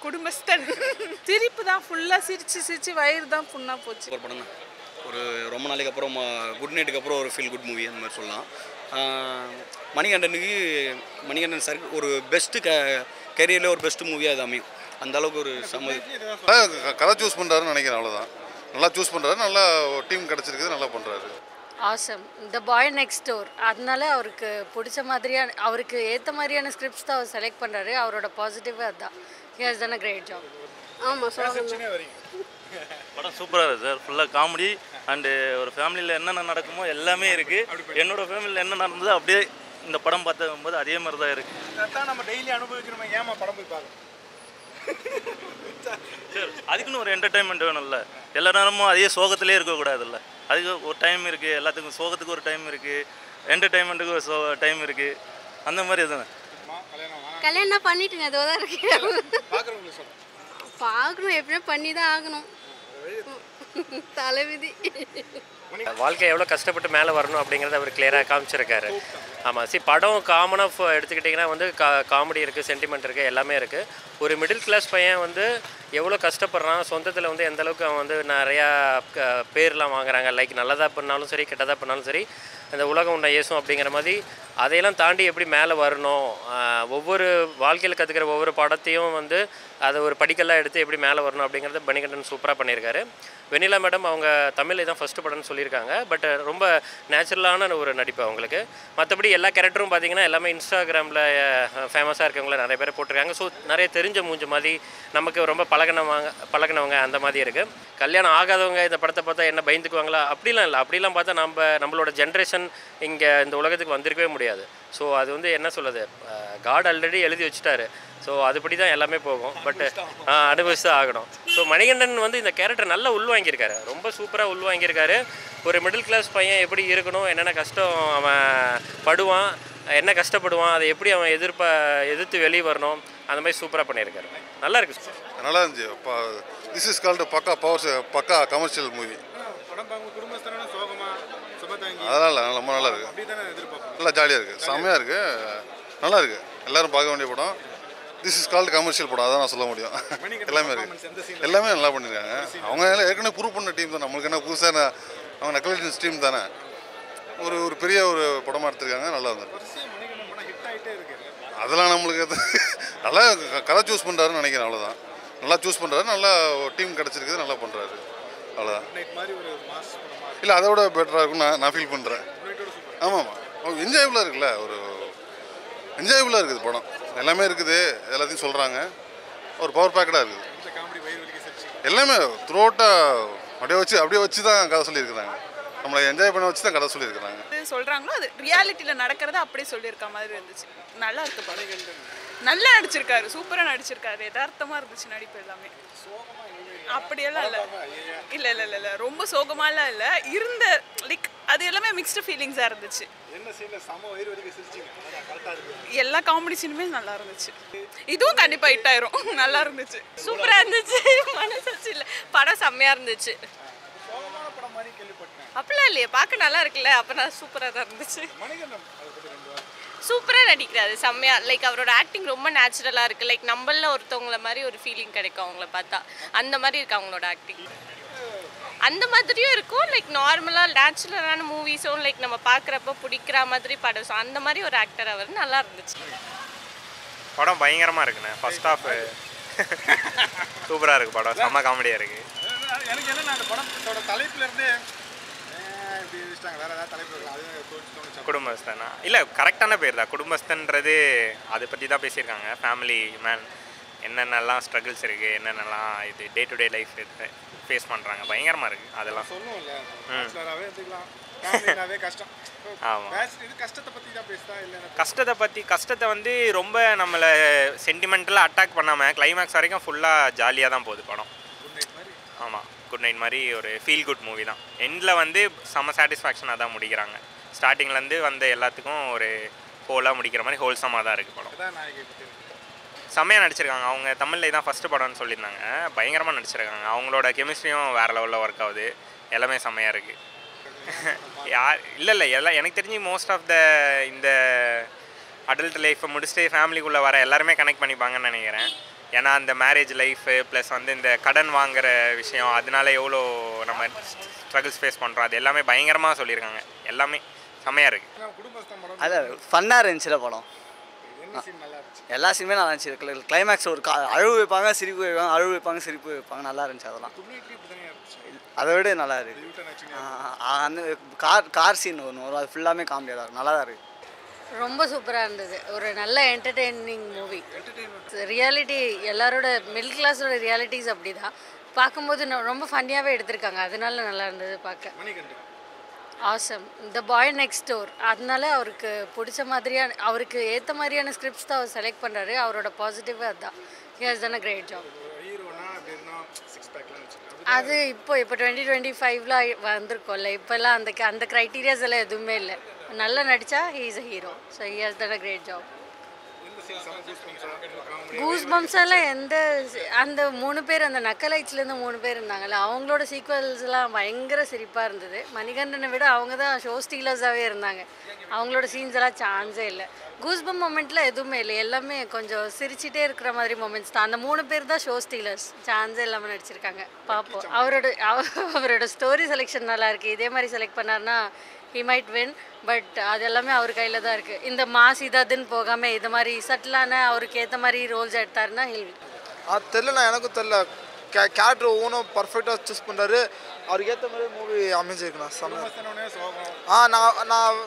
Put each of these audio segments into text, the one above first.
குடும்பஸ்தன். சிரிப்பு தான் ஃபுல்லாக சிரிச்சு சிரிச்சு வயிறு தான் புண்ணா போச்சு. ஒரு படம் தான். ஒரு ரொம்ப நாளைக்கு அப்புறம் குட் நைட்டுக்கு அப்புறம் ஒரு ஃபீல் குட் மூவி அந்த மாதிரி சொல்லலாம். மணிகண்டன் சார் ஒரு பெஸ்ட்டு கெரியரில் ஒரு பெஸ்ட்டு மூவியாக அது அமையும். அந்த அளவுக்கு ஒரு கதை சூஸ் பண்ணுறாருன்னு நினைக்கிறேன். அவ்வளோதான். நல்லா சூஸ் பண்ணுறாரு, நல்லா டீம் கிடச்சிருக்குது, நல்லா பண்ணுறாரு. ஆசம் த பாய் நெக்ஸ்ட் டோர். அதனால அவருக்கு பிடிச்ச மாதிரியான அவருக்கு ஏற்ற மாதிரியான ஸ்கிரிப்ட்ஸ் தான் அவர் செலக்ட் பண்ணுறாரு. அவரோட பாசிட்டிவாக அதுதான். He has done a great job. ஆமாம் படம் சூப்பராக இருக்குது சார். ஃபுல்லாக காமெடி அண்டு ஒரு ஃபேமிலியில் என்னென்ன நடக்குமோ எல்லாமே இருக்குது. என்னோடய ஃபேமிலியில் என்ன நடந்ததோ அப்படியே இந்த படம் பார்த்தும்போது அதே மாதிரி தான் இருக்குது. அதான் நம்ம டெய்லி அனுபவிக்கிறோம். ஏமா படம் போய் பார்க்கணும் சார்? அதுக்குன்னு ஒரு என்டர்டைன்மெண்ட் வேணும்ல. எல்லா நேரமும் அதே சோகத்திலே இருக்கக்கூடாதுல்ல. அதுக்கு ஒரு டைம் இருக்குது. எல்லாத்துக்கும் சோகத்துக்கு ஒரு டைம் இருக்குது, என்டர்டைன்மெண்ட்டுக்கு ஒரு டைம் இருக்குது. அந்த மாதிரி தானே. கல்யாணம் பண்ணிட்டுங்க அதோ தான் இருக்கு. பார்க்கணும், எப்படியும் பண்ணி தான் ஆகணும். தலைவிதி. வாழ்க்கை எவ்வளோ கஷ்டப்பட்டு மேலே வரணும் அப்படிங்கிறத அவர் கிளியராக காமிச்சிருக்காரு. ஆமாம். படம் காமனாக எடுத்துக்கிட்டிங்கன்னா வந்து காமெடி இருக்குது, சென்டிமெண்ட் இருக்குது, எல்லாமே இருக்குது. ஒரு மிடில் கிளாஸ் பையன் வந்து எவ்வளோ கஷ்டப்படுறான், சொந்தத்தில் வந்து எந்த அளவுக்கு அவன் வந்து நிறையா பேர்லாம் வாங்குறாங்க. லைக் நல்லதாக பண்ணாலும் சரி, கெட்டதாக பண்ணாலும் சரி, இந்த உலகம் உன்னை ஏசும் அப்படிங்கிற மாதிரி அதையெல்லாம் தாண்டி எப்படி மேலே வரணும், ஒவ்வொரு வாழ்க்கையில் கற்றுக்கிற ஒவ்வொரு படத்தையும் வந்து அதை ஒரு படிக்கெல்லாம் எடுத்து எப்படி மேலே வரணும் அப்படிங்கிறத மணிகண்டன் சூப்பராக பண்ணியிருக்காரு. வெண்ணிலா மேடம் அவங்க தமிழில் தான் ஃபஸ்ட்டு படம்னு சொல்லியிருக்காங்க. பட் ரொம்ப நேச்சுரலான ஒரு நடிப்பு அவங்களுக்கு. மற்றபடி எல்லா கேரக்டரும் பார்த்திங்கன்னா எல்லாமே இன்ஸ்டாகிராமில் ஃபேமஸாக இருக்கவங்கள நிறைய பேர் போட்டிருக்காங்க. ஸோ நிறைய தெரிஞ்ச மூஞ்ச மாதிரி நமக்கு ரொம்ப பழகினவங்க அந்த மாதிரி இருக்குது. கல்யாணம் ஆகாதவங்க இந்த படத்தை பார்த்தா என்ன பயந்துக்குவாங்களா? அப்படிலாம் இல்லை. அப்படிலாம் பார்த்தா நம்மளோட ஜென்ரேஷன் இங்கே இந்த உலகத்துக்கு வந்திருக்கவே முடியாது. ஸோ அது வந்து என்ன சொல்லுது, காட் ஆல்ரெடி எழுதி வச்சுட்டாரு. ஸோ அதுபடி தான் எல்லாமே போகும். பட் அனுபவிச்சு தான் ஆகணும். ஸோ மணிகண்டன் வந்து இந்த கேரக்டர் நல்லா உள்வாங்கியிருக்காரு. ரொம்ப சூப்பராக உள்வாங்கியிருக்காரு. ஒரு மிடில் கிளாஸ் பையன் எப்படி இருக்கணும், என்னென்ன கஷ்டம் அவன் படுவான், என்ன கஷ்டப்படுவான், அதை எப்படி அவன் எதிர்த்து வெளியே வரணும், அந்த மாதிரி சூப்பராக பண்ணியிருக்காரு. நல்லா இருக்குது சார். நல்லா இருந்துச்சு. திஸ் இஸ் கால்டு பக்கா கமர்ஷியல் மூவி. அதெல்லாம் ரொம்ப நல்லா இருக்குது. நல்லா ஜாலியாக இருக்குது, செம்மையாக இருக்குது, நல்லா இருக்குது. எல்லோரும் பார்க்க வேண்டிய படம். திஸ் இஸ் கால்டு கமர்ஷியல் படம், அதான் நான் சொல்ல முடியும். எல்லாமே இருக்குது, எல்லாமே நல்லா பண்ணியிருக்காங்க. அவங்க ஏற்கனவே ப்ரூவ் பண்ண டீம் தான். நம்மளுக்கு என்ன புதுசாக அவங்க நக்கலின்ஸ் டீம் தானே. ஒரு பெரிய ஒரு படமாக எடுத்திருக்காங்க. நல்லா இருந்தது. அதெல்லாம் நம்மளுக்கு நல்லா கதை சூஸ் பண்ணுறாருன்னு நினைக்கிறேன். அவ்வளோதான். நல்லா சூஸ் பண்ணுறாரு, நல்லா டீம் கிடச்சிருக்குது, நல்லா பண்ணுறாரு. அவ்வளோதான். இல்லை அதை விட பெட்டராக இருக்குன்னு நான் ஃபீல் பண்ணுறேன். ஆமாம், என்ஜாயபுளாக இருக்குல்ல, ஒரு என்ஜாயபுளாக இருக்குது படம். எல்லாமே இருக்குது, எல்லாத்தையும் சொல்கிறாங்க. ஒரு பவர் பேக்கடாக இருக்குது. எல்லாமே த்ரூ அவுட்டாக அப்படியே வச்சு தான் கதை சொல்லியிருக்கிறாங்க. நம்மளை என்ஜாய் பண்ண வச்சு தான் கதை சொல்லியிருக்கிறாங்க. சொல்கிறாங்களோ அது ரியாலிட்டியில் நடக்கிறத அப்படியே சொல்லியிருக்க மாதிரி இருந்துச்சு. நல்லா இருக்கு படம். நல்லா நடிச்சிருக்காரு, சூப்பராக நடிச்சிருக்காரு. யதார்த்தமாக இருந்துச்சு நடிப்பு எல்லாமே. அப்படியெல்லாம் இல்லை. இல்லை இல்லை இல்லை இல்லை ரொம்ப சோகமாலாம் இல்லை. இருந்த லைக் அது எல்லாமே மிக்ஸ்டு ஃபீலிங்ஸாக இருந்துச்சு. எல்லா காமெடி சீனுமே நல்லா இருந்துச்சு. இதுவும் கண்டிப்பாக ஹிட் ஆயிரும். நல்லா இருந்துச்சு, சூப்பராக இருந்துச்சு. மனசாச்சு இல்லை, படம் செம்மையாக இருந்துச்சு. அப்படிலாம் இல்லையே, பார்க்க நல்லா இருக்குல்ல, அப்போ நான் சூப்பராக தான் இருந்துச்சு. சூப்பராக நடிக்கிறாரு, செம்மையாக. லைக் அவரோட ஆக்டிங் ரொம்ப நேச்சுரலாக இருக்குது. லைக் நம்மள ஒருத்தவங்கள மாதிரி ஒரு ஃபீலிங் கிடைக்கும் அவங்கள பார்த்தா. அந்த மாதிரி இருக்கு அவங்களோட ஆக்டிங். அந்த மாதிரியும் இருக்கும். லைக் நார்மலாக நேச்சுரலான மூவிஸும் லைக் நம்ம பார்க்குறப்ப பிடிக்கிற மாதிரி படம். ஸோ அந்த மாதிரி ஒரு ஆக்டர் அவர். நல்லா இருந்துச்சு. படம் பயங்கரமாக இருக்குண்ணே. ஃபர்ஸ்ட் ஹாஃப் சூப்பராக இருக்குது. படம் செம்ம காமெடியாக இருக்குது. எனக்கு என்ன அந்த படத்தோட தலைப்புலேருந்து குடும்பஸ்தனா இல்லை, கரெக்டான பேர் தான். குடும்பஸ்தன்றது அதை பற்றி தான் பேசியிருக்காங்க. ஃபேமிலி மேன் என்னென்னலாம் ஸ்ட்ரகிள்ஸ் இருக்குது, என்னென்னலாம் இது day to day life face பண்ணுறாங்க. பயங்கரமாக இருக்குது அதெல்லாம். கஷ்டத்தை வந்து ரொம்ப நம்மளை சென்டிமெண்டலாக அட்டாக் பண்ணாமல் கிளைமேக்ஸ் வரைக்கும் ஃபுல்லாக ஜாலியாக தான் போகுது படம். ஆமாம், குட் நைட் மாதிரி ஒரு ஃபீல் குட் மூவி தான். எண்டில் வந்து செம்ம சாட்டிஸ்ஃபேக்ஷனாக தான் முடிக்கிறாங்க. ஸ்டார்டிங்லேருந்து வந்த எல்லாத்துக்கும் ஒரு ஹோலாக முடிக்கிற மாதிரி ஹோல்சமாக தான் இருக்குது படம். செம்மையாக நடிச்சிருக்காங்க. அவங்க தமிழில் தான் ஃபஸ்ட்டு படம்னு சொல்லியிருந்தாங்க. பயங்கரமாக நடிச்சிருக்காங்க. அவங்களோட கெமிஸ்ட்ரியும் வேறு லெவலில் ஒர்க் ஆகுது. எல்லாமே செம்மையாக இருக்குது. இல்லை எல்லாம் எனக்கு தெரிஞ்சு மோஸ்ட் ஆஃப் இந்த அடல்ட் லைஃப்பை முடிச்சுட்டு ஃபேமிலிக்குள்ளே வர எல்லாருமே கனெக்ட் பண்ணிப்பாங்கன்னு நினைக்கிறேன். ஏன்னா அந்த மேரேஜ் லைஃபு ப்ளஸ் வந்து இந்த கடன் வாங்குற விஷயம், அதனால எவ்வளோ நம்ம ஸ்ட்ரகிள்ஸ் ஃபேஸ் பண்ணுறோம், அது எல்லாமே பயங்கரமாக சொல்லியிருக்காங்க. எல்லாமே செம்மையாக இருக்குது. அதான் ஃபன்னாக இருந்துச்சுல படம். எல்லா சீனுமே நல்லா இருந்துச்சு. கிளைமேக்ஸ் ஒரு அழுவு வைப்பாங்க, சிரிப்பு வைப்பாங்க, அழுவு வைப்பாங்க, சிரிப்பு வைப்பாங்க, நல்லா இருந்துச்சு. அதெல்லாம் அதை விட நல்லா இருக்குது. அந்த கார் சீன் ஒன்று வரும், அது ஃபுல்லாமே காமெடியாக தான் இருக்கும், நல்லா தான் இருக்குது. ரொம்ப சூப்பராக இருந்தது. ஒரு நல்ல என்டர்டெய்னிங் மூவி. ரியாலிட்டி எல்லாரோட மிடில் கிளாஸோட ரியாலிட்டிஸ் அப்படி தான் பார்க்கும்போது ரொம்ப ஃபன்னியாகவே எடுத்திருக்காங்க. அதனால நல்லா இருந்தது பார்க்க. ஆசம் த பாய் நெக்ஸ்ட் டோர். அதனால அவருக்கு பிடிச்ச மாதிரியான, அவருக்கு ஏற்ற மாதிரியான ஸ்கிரிப்ட்ஸ் தான் அவர் செலக்ட் பண்ணுறாரு. அவரோட பாசிட்டிவாக அதுதான். He has done a great job. அது இப்போ 2025ல் வந்திருக்கோம்ல, இப்போல்லாம் அந்த க்ரைட்டீரியாஸ் எல்லாம் எதுவுமே இல்லை. நல்லா நடித்தா he is a hero. So he has done a great job. Goosebumps எல்லாம் அந்த 3 பேர், அந்த நக்கலைட்ஸ்லேருந்து 3 பேர் இருந்தாங்கல்ல, அவங்களோட சீக்வல்ஸ்லாம் பயங்கர சிரிப்பாக இருந்தது. மணிகண்டனை விட அவங்க தான் ஷோ ஸ்டீலர்ஸாகவே இருந்தாங்க. அவங்களோட சீன்ஸ் எல்லாம் சான்ஸே இல்லை. கூஸ் பம் மொமெண்ட்டில் எதுவுமே இல்லை, எல்லாமே கொஞ்சம் சிரிச்சிட்டே இருக்கிற மாதிரி மொமெண்ட்ஸ் தான். அந்த 3 பேர் தான் ஷோ ஸ்டீலர்ஸ், சான்ஸே இல்லாமல் நடிச்சிருக்காங்க. பார்ப்போம். அவரோட ஸ்டோரி செலெக்ஷன் நல்லா இருக்குது. இதே மாதிரி செலக்ட் பண்ணார்னா he might win, பட் அது எல்லாமே அவர் கையில் தான் இருக்குது. இந்த மாஸ் இதுன்னு போகாமல் இது மாதிரி சட்டிலான அவருக்கு ஏற்ற மாதிரி ரோல்ஸ் எடுத்தாருன்னா ஹில். தெரிலண்ணா, எனக்கும் தெரில. கேரக்டர் ஒவ்வொன்றும் பர்ஃபெக்டாக சூஸ் பண்ணுறாரு. அவருக்கு ஏற்ற மாதிரி மூவி அமைஞ்சிருக்குண்ணா. நான்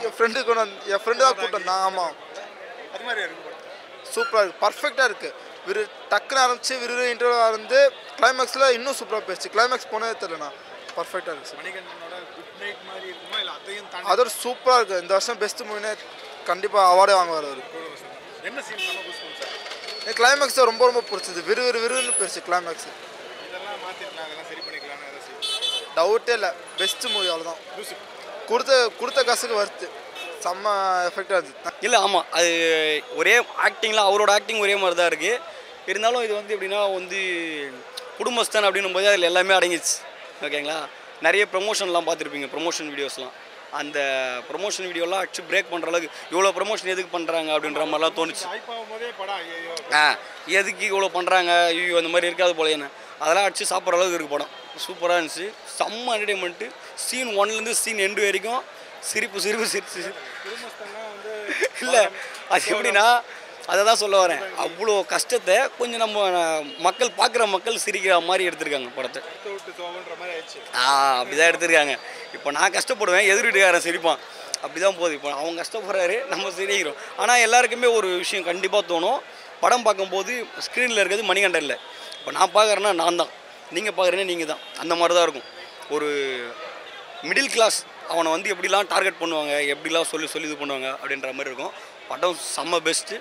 என் ஃப்ரெண்டு தான் கூப்பிட்டேன். ஆமாம், சூப்பராக இருக்குது, பர்ஃபெக்டாக இருக்குது. டக்குன்னு ஆரம்பிச்சு இன்டர்வியூ இருந்து கிளைமேக்ஸில் இன்னும் சூப்பராக போயிடுச்சு. கிளைமேக்ஸ் போனதே தெரிலண்ணா, பர்ஃபெக்டாக இருக்குது. அதோட சூப்பராக இருக்குது. இந்த வருஷம் பெஸ்ட் மூவினே கண்டிப்பாக அவார்டே வாங்குவார் அவர். கிளைமேக்ஸ் ரொம்ப ரொம்ப பிடிச்சது. விறுன்னு போயிடுச்சு கிளைமேக்ஸ். டவுட்டே இல்லை, பெஸ்ட் மூவி. அவ்வளோதான். கொடுத்த காசுக்கு வருது. செம்ம எஃபெக்டாக இருந்துச்சு. இல்லை, ஆமாம், அது ஒரே ஆக்டிங்லாம் அவரோட ஆக்டிங் ஒரே மாதிரி தான் இருக்குது. இருந்தாலும் இது வந்து எப்படின்னா வந்து குடும்பஸ்தான் அப்படின்னும் போது அதில் எல்லாமே அடங்கிச்சு. ஓகேங்களா? நிறைய ப்ரொமோஷன்லாம் பார்த்துருப்பீங்க, ப்ரொமோஷன் வீடியோஸ்லாம். அந்த ப்ரொமோஷன் வீடியோலாம் ஆக்சுவலி பிரேக் பண்ணுற அளவுக்கு இவ்வளோ ப்ரொமோஷன் எதுக்கு பண்ணுறாங்க அப்படின்ற மாதிரிலாம் தோணுச்சு. எதுக்கு இவ்வளோ பண்ணுறாங்க, ஐயோ அந்த மாதிரி இருக்காது போல. என்ன அதெல்லாம் அடிச்சு சாப்பிட்ற அளவுக்கு இருக்குது படம். சூப்பராக இருந்துச்சு, செம்ம என்டர்டெயின்மெண்ட்டு. சீன் 1லேருந்து சீன் 2 வரைக்கும் சிரிப்பு. இல்லை, அது எப்படின்னா அதை தான் சொல்ல வரேன். அவ்வளோ கஷ்டத்தை கொஞ்சம் நம்ம பார்க்குற மக்கள் சிரிக்கிற மாதிரி எடுத்திருக்காங்க படத்தை. அப்படி தான் எடுத்திருக்காங்க. இப்போ நான் கஷ்டப்படுவேன், எதிர் வீட்டுக்காரன் சிரிப்பான், அப்படி தான் போகுது. இப்போ அவங்க கஷ்டப்படுறாரு, நம்ம சிரிக்கிறோம். ஆனால் எல்லாருக்குமே ஒரு விஷயம் கண்டிப்பாக தோணும். படம் பார்க்கும்போது ஸ்க்ரீனில் இருக்கிறது மணிகண்டன் இல்லை. இப்போ நான் பார்க்குறேன்னா நான் தான், நீங்கள் பார்க்குறேன்னா நீங்கள் தான். அந்த மாதிரி தான் இருக்கும். ஒரு மிடில் கிளாஸ் அவனை வந்து எப்படிலாம் டார்கெட் பண்ணுவாங்க, எப்படிலாம் சொல்லி இது பண்ணுவாங்க அப்படின்ற மாதிரி இருக்கும். படம் செம்ம பெஸ்ட்டு.